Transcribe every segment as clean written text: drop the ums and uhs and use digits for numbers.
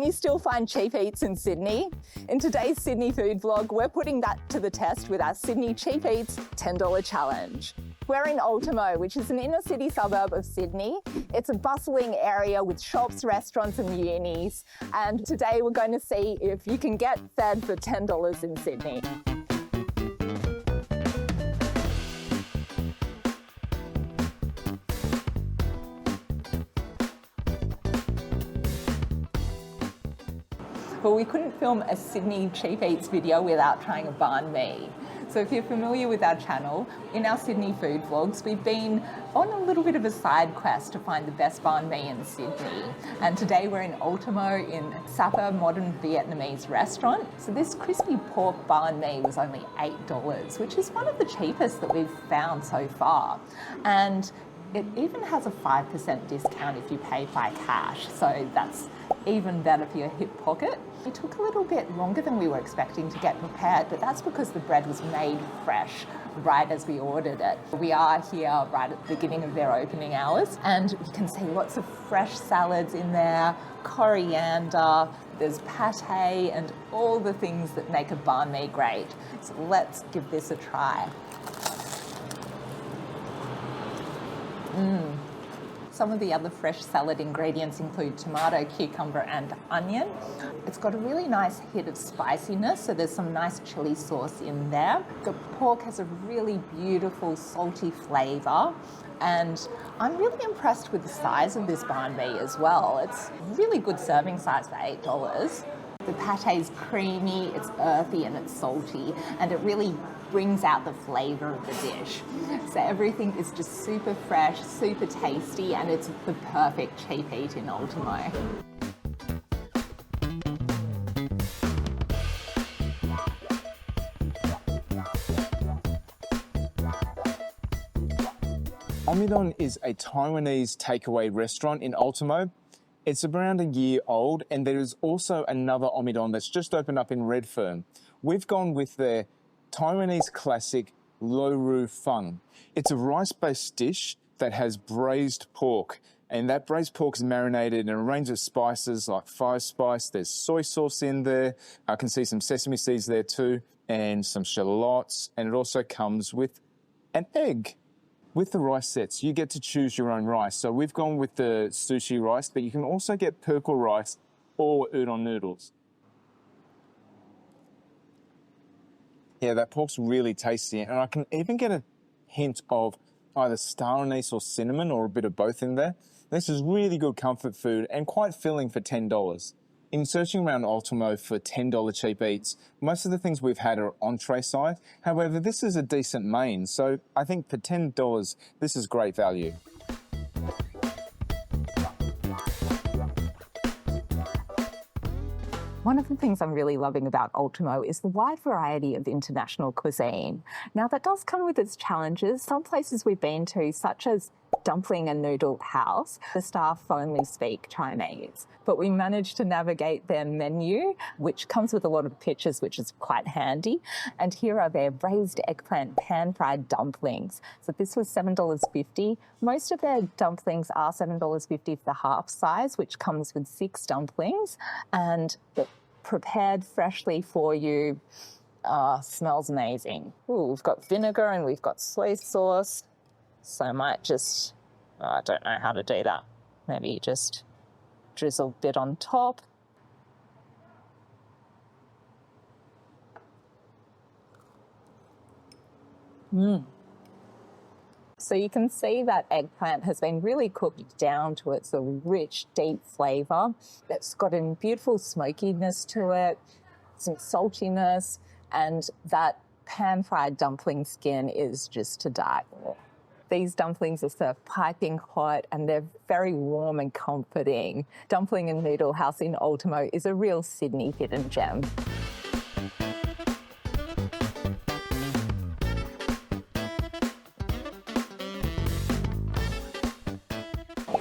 Can you still find cheap eats in Sydney? In today's Sydney food vlog, we're putting that to the test with our Sydney Cheap Eats $10 challenge. We're in Ultimo, which is an inner city suburb of Sydney. It's a bustling area with shops, restaurants and unis. And today we're going to see if you can get fed for $10 in Sydney. Well, we couldn't film a Sydney Cheap Eats video without trying a banh mi. So if you're familiar with our channel, in our Sydney food vlogs, we've been on a little bit of a side quest to find the best banh mi in Sydney. And today we're in Ultimo in Sapa Modern Vietnamese Restaurant. So this crispy pork banh mi was only $8, which is one of the cheapest that we've found so far. And it even has a 5% discount if you pay by cash. So that's even better for your hip pocket. It took a little bit longer than we were expecting to get prepared, but that's because the bread was made fresh right as we ordered it. We are here right at the beginning of their opening hours, and you can see lots of fresh salads in there, coriander, there's pate, and all the things that make a banh mi great. So let's give this a try. Some of the other fresh salad ingredients include tomato, cucumber and onion. It's got a really nice hit of spiciness, so there's some nice chili sauce in there. The pork has a really beautiful salty flavour, and I'm really impressed with the size of this banh mi as well. It's a really good serving size for $8. The pate is creamy, it's earthy and it's salty, and it really brings out the flavour of the dish. So everything is just super fresh, super tasty, and it's the perfect cheap eat in Ultimo. Ommi Don is a Taiwanese takeaway restaurant in Ultimo. It's around a year old, and there is also another Ommi Don that's just opened up in Redfern. We've gone with their Taiwanese classic Lu Rou Fan. It's a rice-based dish that has braised pork, and that braised pork is marinated in a range of spices like 5-spice. There's soy sauce in there. I can see some sesame seeds there too, and some shallots, and it also comes with an egg. With the rice sets, you get to choose your own rice. So we've gone with the sushi rice, but you can also get purple rice or udon noodles. Yeah, that pork's really tasty, and I can even get a hint of either star anise or cinnamon or a bit of both in there. This is really good comfort food and quite filling for $10. In searching around Ultimo for $10 cheap eats, most of the things we've had are entree side. However, this is a decent main, so I think for $10, this is great value. One of the things I'm really loving about Ultimo is the wide variety of international cuisine. Now that does come with its challenges. Some places we've been to, such as Dumpling and Noodle House, the staff only speak Chinese, but we managed to navigate their menu, which comes with a lot of pictures, which is quite handy. And here are their braised eggplant pan-fried dumplings. So this was $7.50. Most of their dumplings are $7.50 for the half size, which comes with 6 dumplings, and they're prepared freshly for you. Smells amazing. Ooh, we've got vinegar and we've got soy sauce. So I might just, I don't know how to do that. Maybe just drizzle a bit on top. So you can see that eggplant has been really cooked down to its rich, deep flavour. It's got a beautiful smokiness to it, some saltiness, and that pan-fried dumpling skin is just to die for. These dumplings are served piping hot and they're very warm and comforting. Dumpling and Noodle House in Ultimo is a real Sydney hidden gem.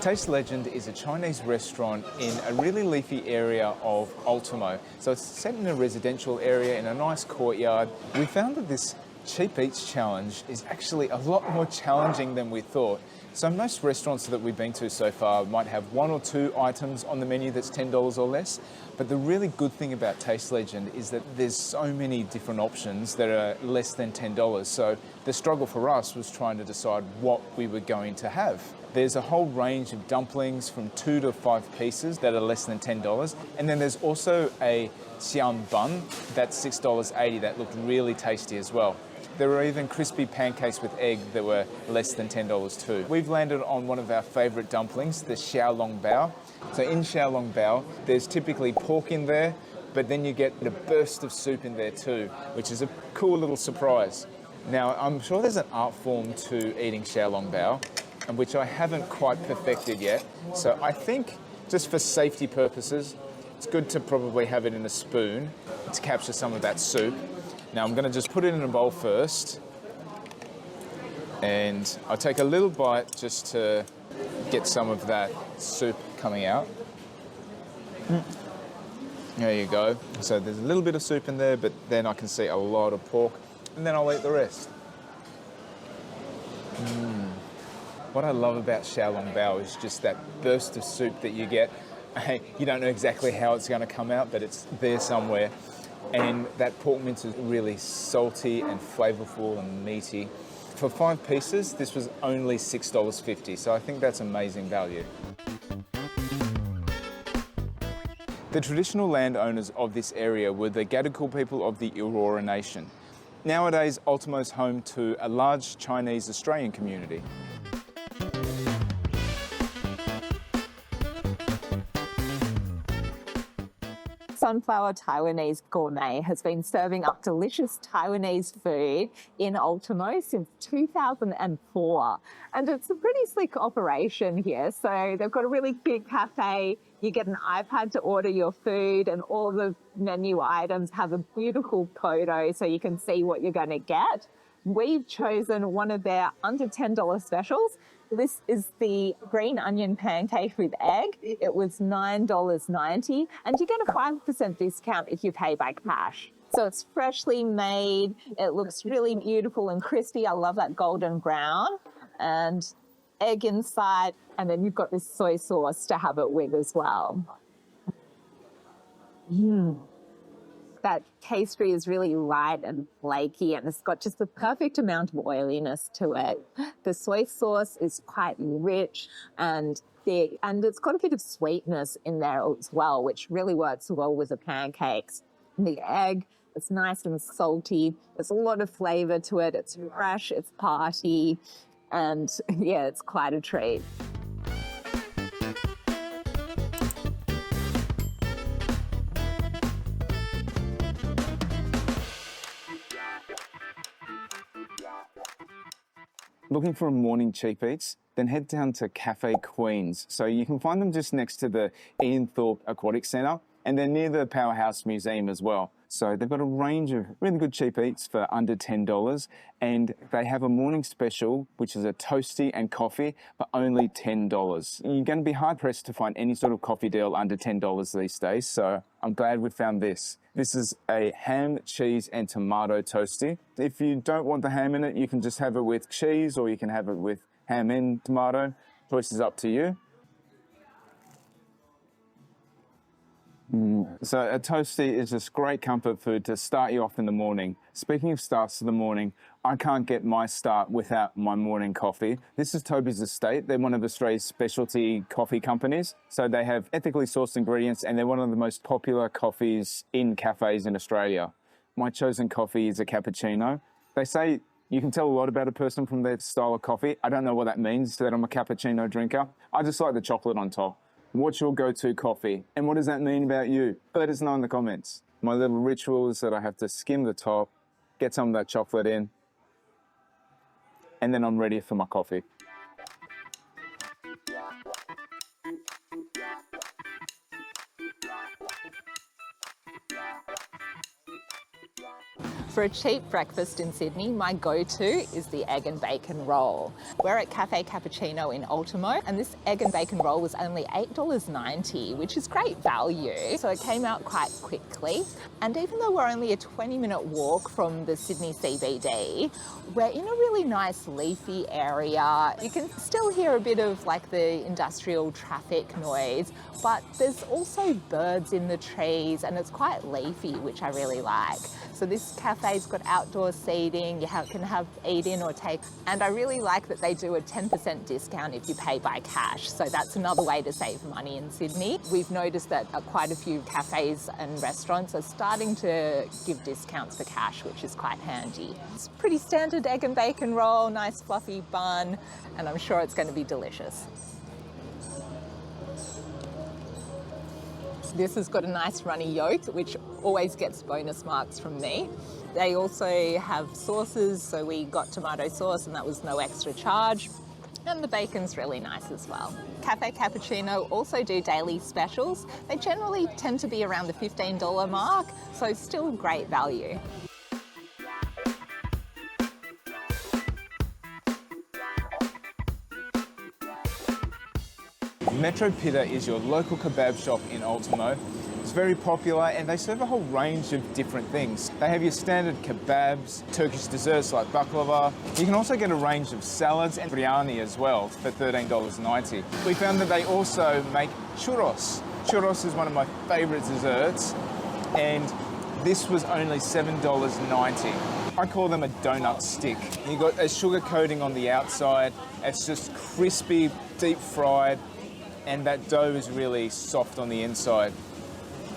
Taste Legend is a Chinese restaurant in a really leafy area of Ultimo. So it's set in a residential area in a nice courtyard. We found that this Cheap Eats Challenge is actually a lot more challenging than we thought. So most restaurants that we've been to so far might have 1 or 2 items on the menu that's $10 or less. But the really good thing about Taste Legend is that there's so many different options that are less than $10. So the struggle for us was trying to decide what we were going to have. There's a whole range of dumplings from 2 to 5 pieces that are less than $10. And then there's also a Xiao bun that's $6.80 that looked really tasty as well. There were even crispy pancakes with egg that were less than $10 too. We've landed on one of our favourite dumplings, the Xiao Long Bao. So in Xiao Long Bao, there's typically pork in there, but then you get a burst of soup in there too, which is a cool little surprise. Now, I'm sure there's an art form to eating Xiao Long Bao, and which I haven't quite perfected yet. So I think, just for safety purposes, it's good to probably have it in a spoon to capture some of that soup. Now I'm going to just put it in a bowl first, and I'll take a little bite just to get some of that soup coming out. There you go. So there's a little bit of soup in there, but then I can see a lot of pork, and then I'll eat the rest. What I love about Xiao Long Bao is just that burst of soup that you get. You don't know exactly how it's going to come out, but it's there somewhere. And that pork mince is really salty and flavourful and meaty. For 5 pieces, this was only $6.50, so I think that's amazing value. The traditional landowners of this area were the Gadigal people of the Aurora Nation. Nowadays, Ultimo's home to a large Chinese Australian community. Sunflower Taiwanese Gourmet has been serving up delicious Taiwanese food in Ultimo since 2004. And it's a pretty slick operation here. So they've got a really big cafe. You get an iPad to order your food, and all the menu items have a beautiful photo so you can see what you're going to get. We've chosen one of their under $10 specials. This is the green onion pancake with egg. It was $9.90, and you get a 5% discount if you pay by cash. So it's freshly made. It looks really beautiful and crispy. I love that golden brown, and egg inside. And then you've got this soy sauce to have it with as well. That pastry is really light and flaky, and it's got just the perfect amount of oiliness to it. The soy sauce is quite rich and thick, and it's got a bit of sweetness in there as well, which really works well with the pancakes. And the egg, it's nice and salty. There's a lot of flavour to it. It's fresh, it's hearty, and yeah, it's quite a treat. Looking for a morning cheap eats? Then head down to Cafe Queenz. So you can find them just next to the Ian Thorpe Aquatic Centre, and they're near the Powerhouse Museum as well. So they've got a range of really good cheap eats for under $10, and they have a morning special, which is a toastie and coffee for only $10. You're going to be hard pressed to find any sort of coffee deal under $10 these days, so I'm glad we found this. This is a ham, cheese and tomato toastie. If you don't want the ham in it, you can just have it with cheese, or you can have it with ham and tomato. Choice is up to you. So a toastie is just great comfort food to start you off in the morning. Speaking of starts to the morning, I can't get my start without my morning coffee. This is Toby's Estate. They're one of Australia's specialty coffee companies. So they have ethically sourced ingredients, and they're one of the most popular coffees in cafes in Australia. My chosen coffee is a cappuccino. They say you can tell a lot about a person from their style of coffee. I don't know what that means, that I'm a cappuccino drinker. I just like the chocolate on top. What's your go-to coffee? And what does that mean about you? Let us know in the comments. My little ritual is that I have to skim the top, get some of that chocolate in, and then I'm ready for my coffee. For a cheap breakfast in Sydney, my go-to is the egg and bacon roll. We're at Cafe Cappuccino in Ultimo, and this egg and bacon roll was only $8.90, which is great value. So it came out quite quickly. And even though we're only a 20-minute walk from the Sydney CBD, we're in a really nice leafy area. You can still hear a bit of like the industrial traffic noise, but there's also birds in the trees and it's quite leafy, which I really like. So this cafe's got outdoor seating, you can have eat in or take, and I really like that they do a 10% discount if you pay by cash. So that's another way to save money in Sydney. We've noticed that quite a few cafes and restaurants are starting to give discounts for cash, which is quite handy. It's pretty standard egg and bacon roll, nice fluffy bun, and I'm sure it's going to be delicious. This has got a nice runny yolk, which always gets bonus marks from me. They also have sauces, so we got tomato sauce and that was no extra charge. And the bacon's really nice as well. Cafe Cappuccino also do daily specials. They generally tend to be around the $15 mark, so still great value. Metro Pita is your local kebab shop in Ultimo. It's very popular and they serve a whole range of different things. They have your standard kebabs, Turkish desserts like baklava. You can also get a range of salads and biryani as well for $13.90. We found that they also make churros. Churros is one of my favorite desserts and this was only $7.90. I call them a donut stick. You got a sugar coating on the outside. It's just crispy, deep fried, and that dough is really soft on the inside.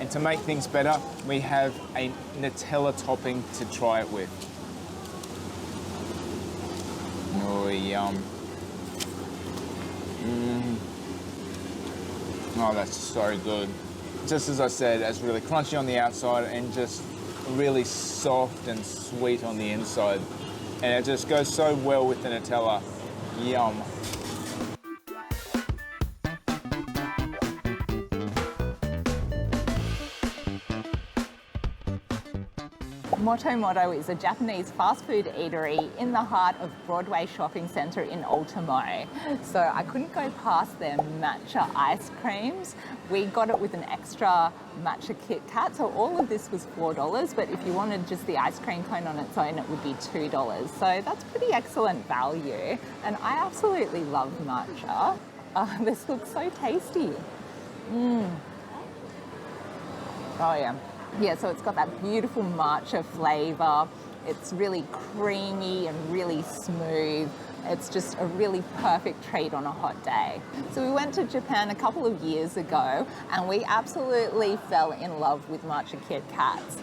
And to make things better, we have a Nutella topping to try it with. Oh, yum. Oh, that's so good. Just as I said, it's really crunchy on the outside and just really soft and sweet on the inside. And it just goes so well with the Nutella. Yum. Moto is a Japanese fast food eatery in the heart of Broadway Shopping Centre in Ultimo. So I couldn't go past their matcha ice creams. We got it with an extra Matcha Kit Kat, so all of this was $4, but if you wanted just the ice cream cone on its own, it would be $2. So that's pretty excellent value, and I absolutely love matcha. This looks so tasty. Oh yeah. Yeah, so it's got that beautiful matcha flavour. It's really creamy and really smooth. It's just a really perfect treat on a hot day. So we went to Japan a couple of years ago and we absolutely fell in love with Matcha Kit Kats.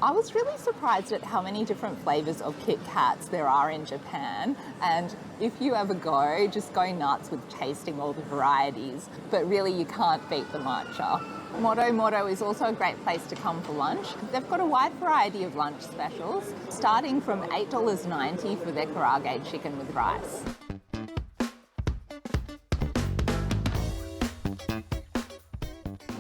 I was really surprised at how many different flavours of Kit Kats there are in Japan, and if you ever go, just go nuts with tasting all the varieties, but really you can't beat the matcha. Moto is also a great place to come for lunch. They've got a wide variety of lunch specials, starting from $8.90 for their karaage chicken with rice.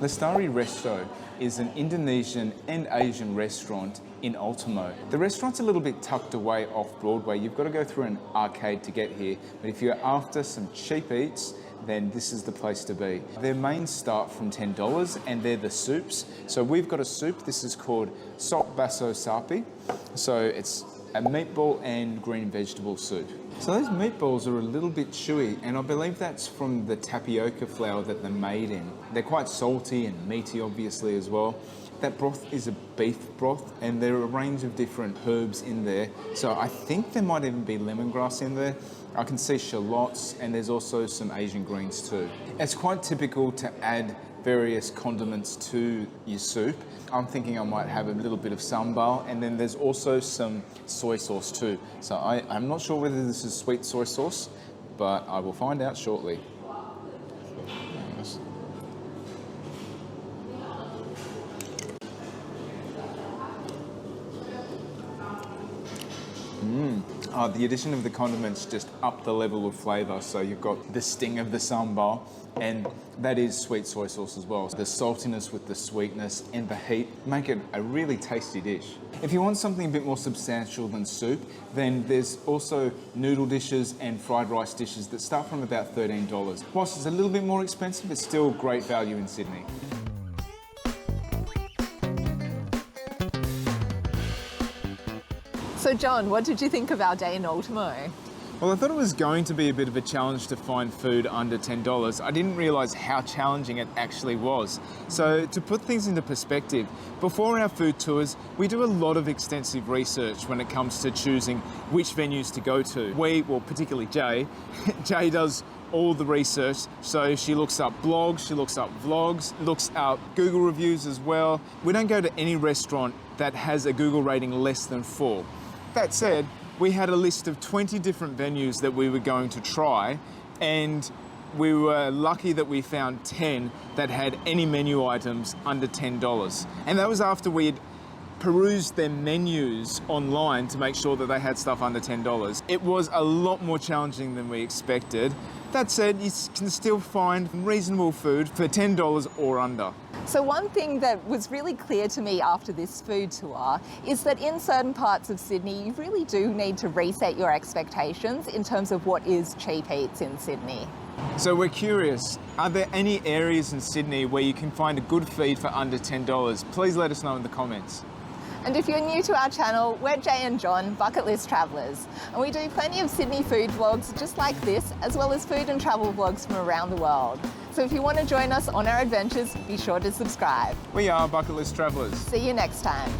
Lestari Resto is an Indonesian and Asian restaurant in Ultimo. The restaurant's a little bit tucked away off Broadway. You've got to go through an arcade to get here, but if you're after some cheap eats, then this is the place to be. Their mains start from $10 and they're the soups. So we've got a soup, this is called Sop Baso Sapi. So it's a meatball and green vegetable soup. So those meatballs are a little bit chewy, and I believe that's from the tapioca flour that they're made in. They're quite salty and meaty, obviously, as well. That broth is a beef broth, and there are a range of different herbs in there. So I think there might even be lemongrass in there. I can see shallots, and there's also some Asian greens too. It's quite typical to add various condiments to your soup. I'm thinking I might have a little bit of sambal, and then there's also some soy sauce too. So I'm not sure whether this is sweet soy sauce, but I will find out shortly. The addition of the condiments just up the level of flavour. So you've got the sting of the sambal, and that is sweet soy sauce as well. The saltiness with the sweetness and the heat make it a really tasty dish. If you want something a bit more substantial than soup, then there's also noodle dishes and fried rice dishes that start from about $13. Whilst it's a little bit more expensive, it's still great value in Sydney. So John, what did you think of our day in Ultimo? Well, I thought it was going to be a bit of a challenge to find food under $10. I didn't realise how challenging it actually was. So to put things into perspective, before our food tours, we do a lot of extensive research when it comes to choosing which venues to go to. Well, particularly Jay, Jay does all the research. So she looks up blogs, she looks up vlogs, looks up Google reviews as well. We don't go to any restaurant that has a Google rating less than 4. That said, we had a list of 20 different venues that we were going to try, and we were lucky that we found 10 that had any menu items under $10. And that was after we had perused their menus online to make sure that they had stuff under $10. It was a lot more challenging than we expected. That said, you can still find reasonable food for $10 or under. So one thing that was really clear to me after this food tour is that in certain parts of Sydney, you really do need to reset your expectations in terms of what is cheap eats in Sydney. So we're curious, are there any areas in Sydney where you can find a good feed for under $10? Please let us know in the comments. And if you're new to our channel, we're Jay and John, Bucket List Travellers, and we do plenty of Sydney food vlogs just like this, as well as food and travel vlogs from around the world. So if you want to join us on our adventures, be sure to subscribe. We are Bucket List Travellers. See you next time.